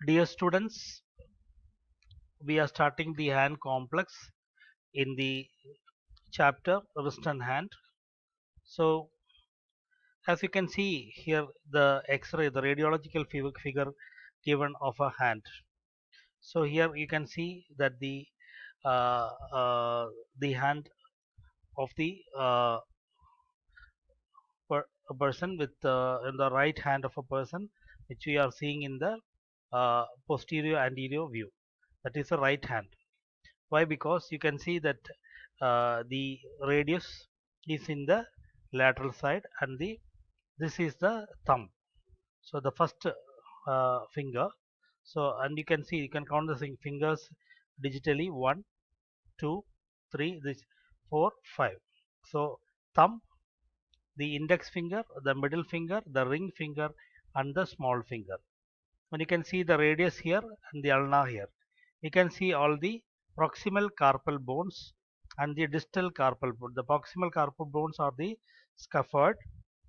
Dear students, we are starting the hand complex in the chapter wrist and hand. So, as you can see here, the X-ray, the radiological figure given of a hand. So here you can see that uh, the hand of a person with in the right hand of a person, which we are seeing in the posterior anterior view. That is the right hand. Why? Because you can see that the radius is in the lateral side and the this is the thumb. So the first finger. So and you can see you can count the fingers digitally 1, 2, 3, this 4, 5. So thumb, the index finger, the middle finger, the ring finger, and the small finger. And you can see the radius here and the ulna here. You can see all the proximal carpal bones and the distal carpal bone. The proximal carpal bones are the scaphoid,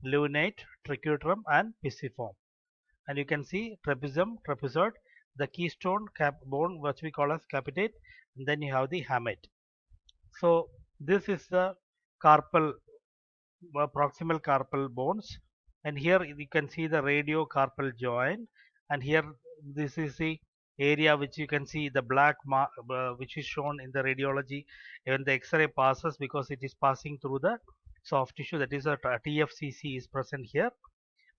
lunate, triquetrum, and pisiform. And you can see trapezium, trapezoid, the keystone bone, which we call as capitate, and then you have the hamate. So this is the carpal proximal carpal bones, and here you can see the radiocarpal joint, and here this is the area which you can see the black mark which is shown in the radiology when the X-ray passes, because it is passing through the soft tissue, that is a TFCC is present here.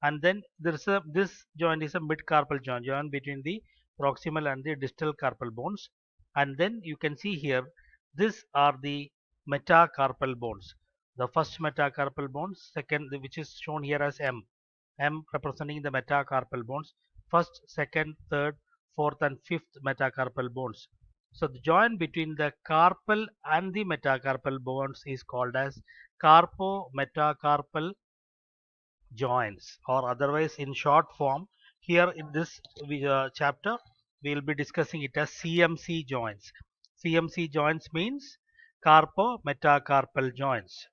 And then there is a this joint is a mid-carpal joint between the proximal and the distal carpal bones. And then you can see here these are the metacarpal bones. The first metacarpal bones, second, which is shown here as M representing the metacarpal bones, first, second, third, fourth, and fifth metacarpal bones. So the joint between the carpal and the metacarpal bones is called as carpometacarpal joints, or otherwise in short form, here in this chapter we will be discussing it as CMC joints. CMC joints means carpometacarpal joints.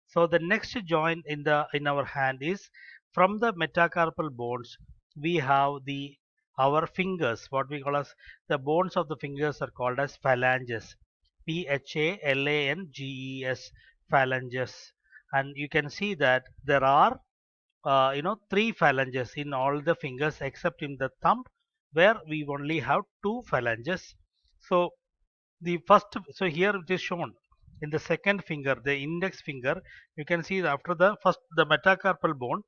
So the next joint in our hand is from the metacarpal bones. We have the our fingers, what we call as the bones of the fingers are called as phalanges. Phalanges, phalanges. And you can see that there are 3 phalanges in all the fingers except in the thumb, where we only have 2 phalanges. So the first, so here it is shown in the second finger, the index finger. You can see that after the first, the metacarpal bone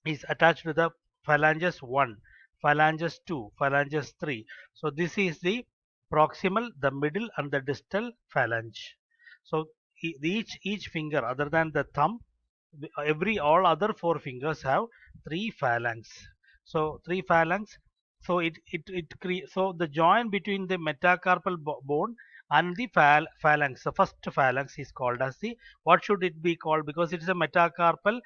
is attached to the phalanges 1, phalanges 2, phalanges 3. So this is the proximal, the middle, and the distal phalange. So each finger other than the thumb, every all other 4 fingers have 3 phalanx. So 3 phalanx. So so the joint between the metacarpal bone and the phalanx, the first phalanx, is called as the, what should it be called, because it is a metacarpal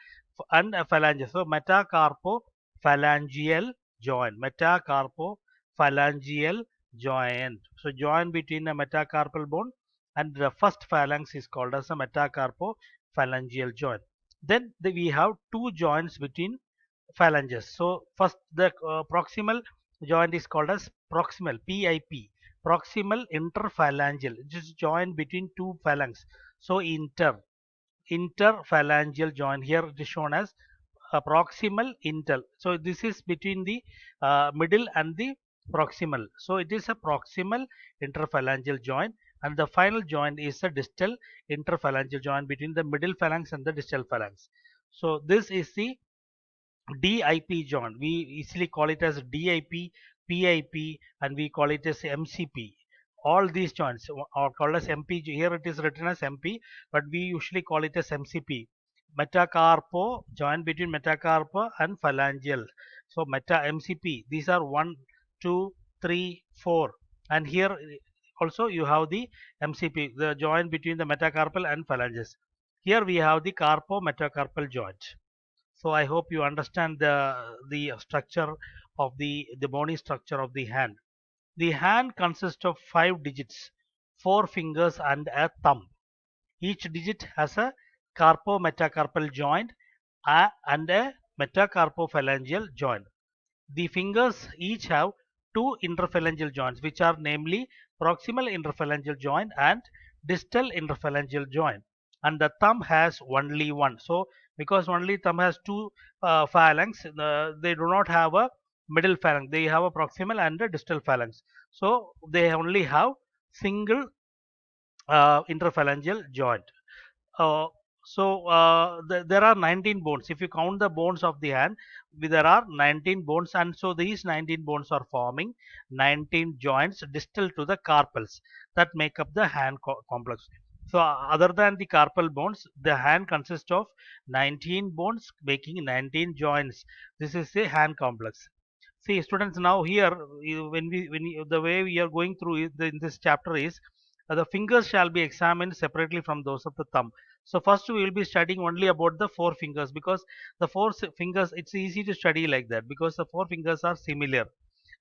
and a phalange. So metacarpophalangeal joint, metacarpophalangeal joint. So joint between a metacarpal bone and the first phalanx is called as a metacarpophalangeal joint. Then we have 2 joints between phalanges. So first, the proximal joint is called as proximal, PIP, proximal interphalangeal. It is joint between 2 phalanx. So interphalangeal joint, here it is shown as proximal intel. So this is between the middle and the proximal. So it is a proximal interphalangeal joint, and the final joint is a distal interphalangeal joint between the middle phalanx and the distal phalanx. So this is the DIP joint. We easily call it as DIP, PIP, and we call it as MCP. All these joints are called as MP. Here it is written as MP, but we usually call it as MCP. Metacarpo, joint between metacarpo and phalangeal. So meta MCP. These are 1, 2, 3, 4, and here also you have the MCP, the joint between the metacarpal and phalanges. Here we have the carpo metacarpal joint. So I hope you understand the structure of the bony structure of the hand. The hand consists of 5 digits, 4 fingers, and a thumb. Each digit has a carpometacarpal joint and a metacarpophalangeal joint. The fingers each have two interphalangeal joints, which are namely proximal interphalangeal joint and distal interphalangeal joint, and the thumb has only one. So because only thumb has two phalanx, they do not have a middle phalanx, they have a proximal and a distal phalanx, so they only have single interphalangeal joint. uh, there are 19 bones. If you count the bones of the hand, there are 19 bones, and so these 19 bones are forming 19 joints distal to the carpals that make up the hand complex. So other than the carpal bones, the hand consists of 19 bones making 19 joints. This is a hand complex. See students, now here the way we are going through in this chapter is the fingers shall be examined separately from those of the thumb. So first we will be studying only about the four fingers, because the fingers, it's easy to study like that because the four fingers are similar,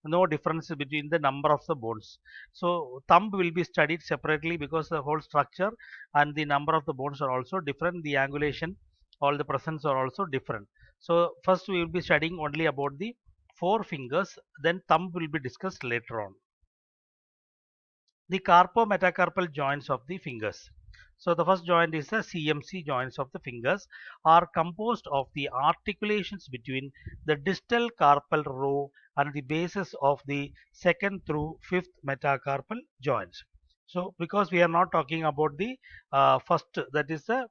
no difference between the number of the bones. So thumb will be studied separately because the whole structure and the number of the bones are also different, the angulation, all the presence are also different. So first we will be studying only about the four fingers, then thumb will be discussed later on. The carpo-metacarpal joints of the fingers. So the first joint is the CMC joints of the fingers, are composed of the articulations between the distal carpal row and the bases of the second through fifth metacarpal joints. So because we are not talking about the first, that is the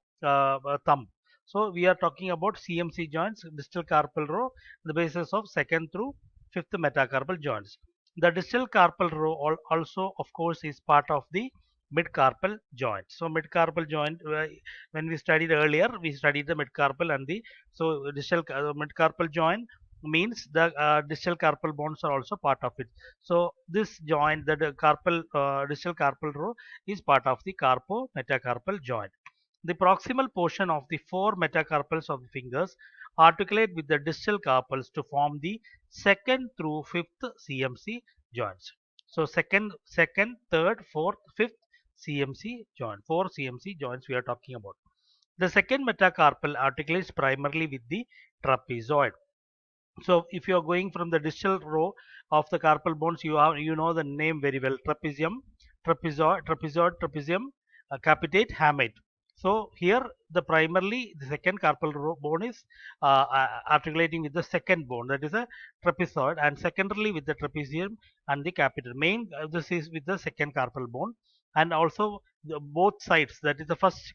thumb. So we are talking about CMC joints, distal carpal row, the basis of second through fifth metacarpal joints. The distal carpal row also, of course, is part of the mid-carpal joint. So mid-carpal joint, when we studied earlier, we studied the mid-carpal and the, so distal mid-carpal joint means the distal carpal bones are also part of it. So this joint, the carpal distal carpal row, is part of the carpo-metacarpal joint. The proximal portion of the four metacarpals of the fingers articulate with the distal carpals to form the second through fifth CMC joints. So second, third, fourth, fifth CMC joint. Four CMC joints we are talking about. The second metacarpal articulates primarily with the trapezoid. So if you are going from the distal row of the carpal bones, you know the name very well: trapezium, trapezium, capitate, hamate. So here the second carpal bone is articulating with the second bone, that is a trapezoid, and secondarily with the trapezium and the capitate. This is with the second carpal bone, and also both sides, that is the first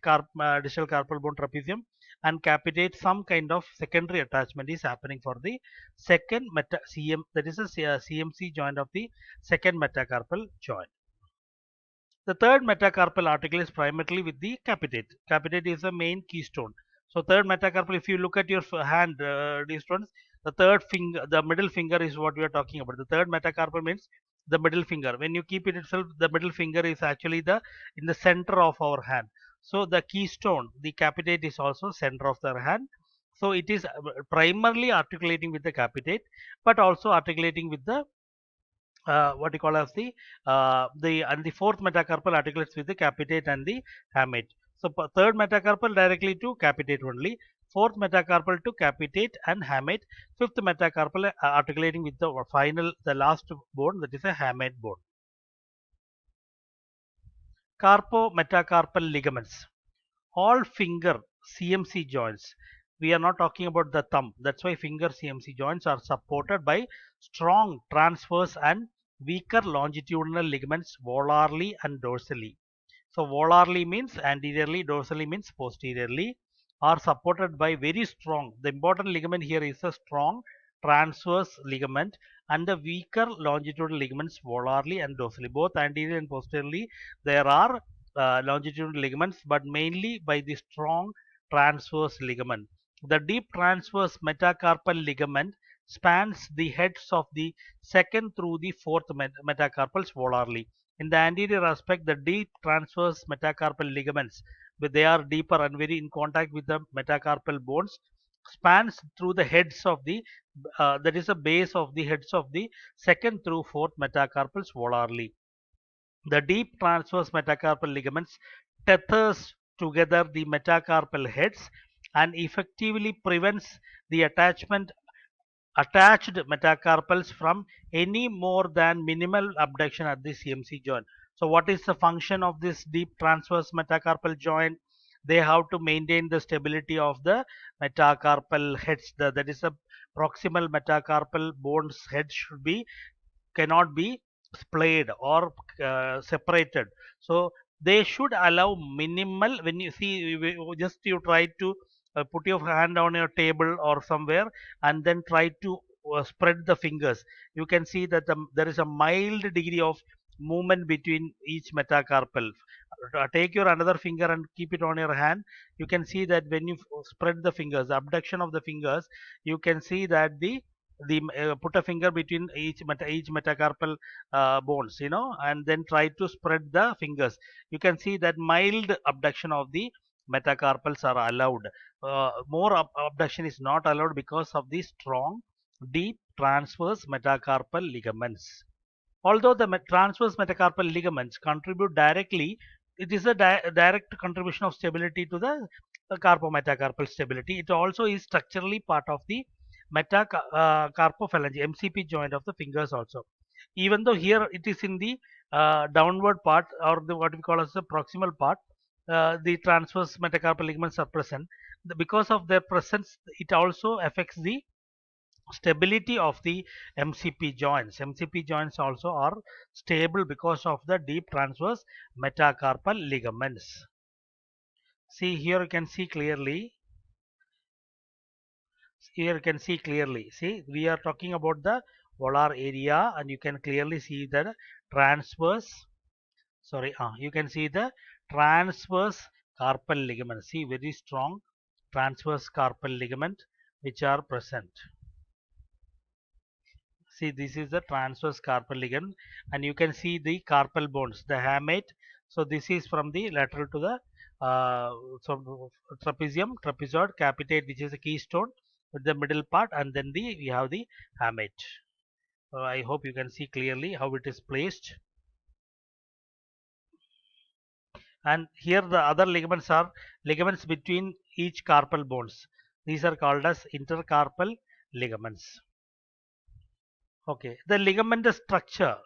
distal carpal bone, trapezium, and capitate, some kind of secondary attachment is happening for the second that is a CMC joint of the second metacarpal joint. The third metacarpal article is primarily with the capitate. Capitate is the main keystone. So third metacarpal, if you look at your hand, these ones, the third finger, the middle finger is what we are talking about. The third metacarpal means the middle finger. When you keep it itself, the middle finger is actually in the center of our hand. So the keystone, the capitate, is also center of the hand. So it is primarily articulating with the capitate, but also articulating with the what you call as the fourth metacarpal articulates with the capitate and the hamate. So third metacarpal directly to capitate only, fourth metacarpal to capitate and hamate, fifth metacarpal articulating with the last bone, that is a hamate bone. Carpo-metacarpal ligaments. All finger CMC joints, we are not talking about the thumb, that's why finger CMC joints are supported by strong transverse and weaker longitudinal ligaments volarly and dorsally. So volarly means anteriorly, dorsally means posteriorly, are supported by very strong, the important ligament here is a strong transverse ligament, and the weaker longitudinal ligaments volarly and dorsally, both anterior and posteriorly there are longitudinal ligaments, but mainly by the strong transverse ligament. The deep transverse metacarpal ligament spans the heads of the second through the fourth metacarpals volarly. In the anterior aspect, the deep transverse metacarpal ligaments, they are deeper and very in contact with the metacarpal bones, spans through the heads of the that is the base of the heads of the second through fourth metacarpals volarly. The deep transverse metacarpal ligaments tethers together the metacarpal heads and effectively prevents the attachment attached metacarpals from any more than minimal abduction at the CMC joint. So what is the function of this deep transverse metacarpal joint? They have to maintain the stability of the metacarpal heads. That is a proximal metacarpal bones head should be cannot be splayed or separated. So they should allow minimal. When you see, just you try to put your hand on your table or somewhere and then try to spread the fingers. You can see that there is a mild degree of movement between each metacarpal. Take your another finger and keep it on your hand. You can see that when you spread the fingers, the abduction of the fingers, you can see that the put a finger between each metacarpal bones, and then try to spread the fingers. You can see that mild abduction of the metacarpals are allowed. More abduction is not allowed because of the strong deep transverse metacarpal ligaments. Although the transverse metacarpal ligaments contribute directly, it is a direct contribution of stability to the carpometacarpal stability. It also is structurally part of the metacarpophalange MCP joint of the fingers also. Even though here it is in the downward part, or what we call as the proximal part, the transverse metacarpal ligaments are present. Because of their presence, it also affects the stability of the MCP joints. MCP joints also are stable because of the deep transverse metacarpal ligaments. See, here you can see clearly. Here you can see clearly. See, we are talking about the volar area, and you can clearly see the transverse. Sorry, you can see the transverse carpal ligament. See, very strong transverse carpal ligament which are present. See, this is the transverse carpal ligament, and you can see the carpal bones, the hamate. So this is from the lateral to the trapezoid, capitate, which is a keystone with the middle part, and then we have the hamate. I hope you can see clearly how it is placed. And here the other ligaments are ligaments between each carpal bones. These are called as intercarpal ligaments. Okay, the ligament structure.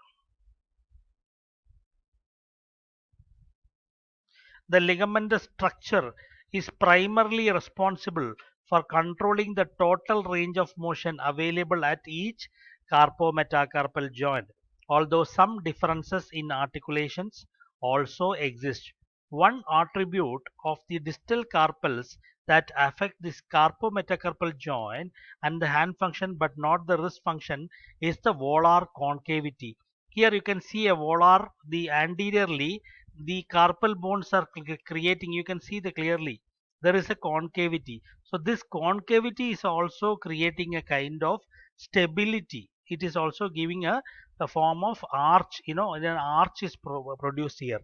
The ligament structure is primarily responsible for controlling the total range of motion available at each carpometacarpal joint, although some differences in articulations also exist. One attribute of the distal carpals that affect this carpometacarpal joint and the hand function but not the wrist function is the volar concavity. Here you can see a volar, the anteriorly the carpal bones are creating, you can see the clearly there is a concavity. So this concavity is also creating a kind of stability. It is also giving a form of arch, an arch is produced here.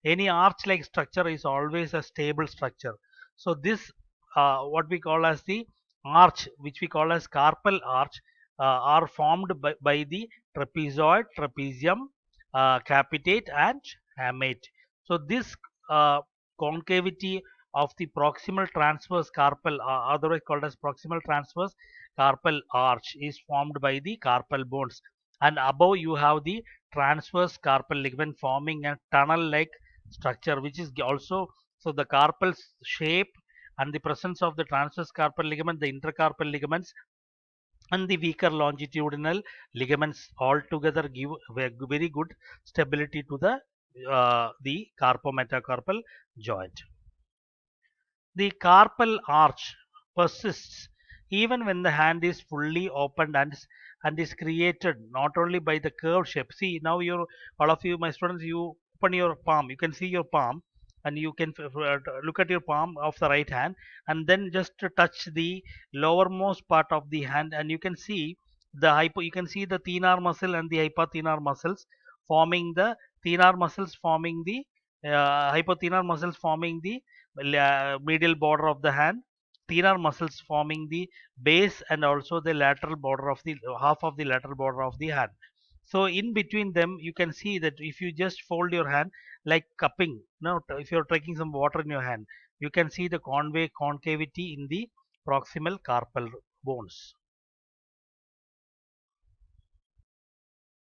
Any arch like structure is always a stable structure. So this what we call as the arch, which we call as carpal arch, are formed by the trapezoid, trapezium, capitate and hamate. So this concavity of the proximal transverse carpal, otherwise called as proximal transverse carpal arch, is formed by the carpal bones. And above you have the transverse carpal ligament forming a tunnel-like structure, which is also, so the carpal shape and the presence of the transverse carpal ligament, the intercarpal ligaments, and the weaker longitudinal ligaments altogether give very good stability to the carpometacarpal joint. The carpal arch persists even when the hand is fully opened and is created not only by the curved shape. See, now all of you, my students, you open your palm. You can see your palm, and you can look at your palm of the right hand, and then just touch the lowermost part of the hand, and you can see you can see the thenar muscle and the hypothenar muscles forming the thenar muscles forming the hypothenar muscles forming the medial border of the hand, thenar muscles forming the base and also the lateral border of the half of the lateral border of the hand. So in between them, you can see that if you just fold your hand like cupping, if you're taking some water in your hand, you can see the concavity in the proximal carpal bones.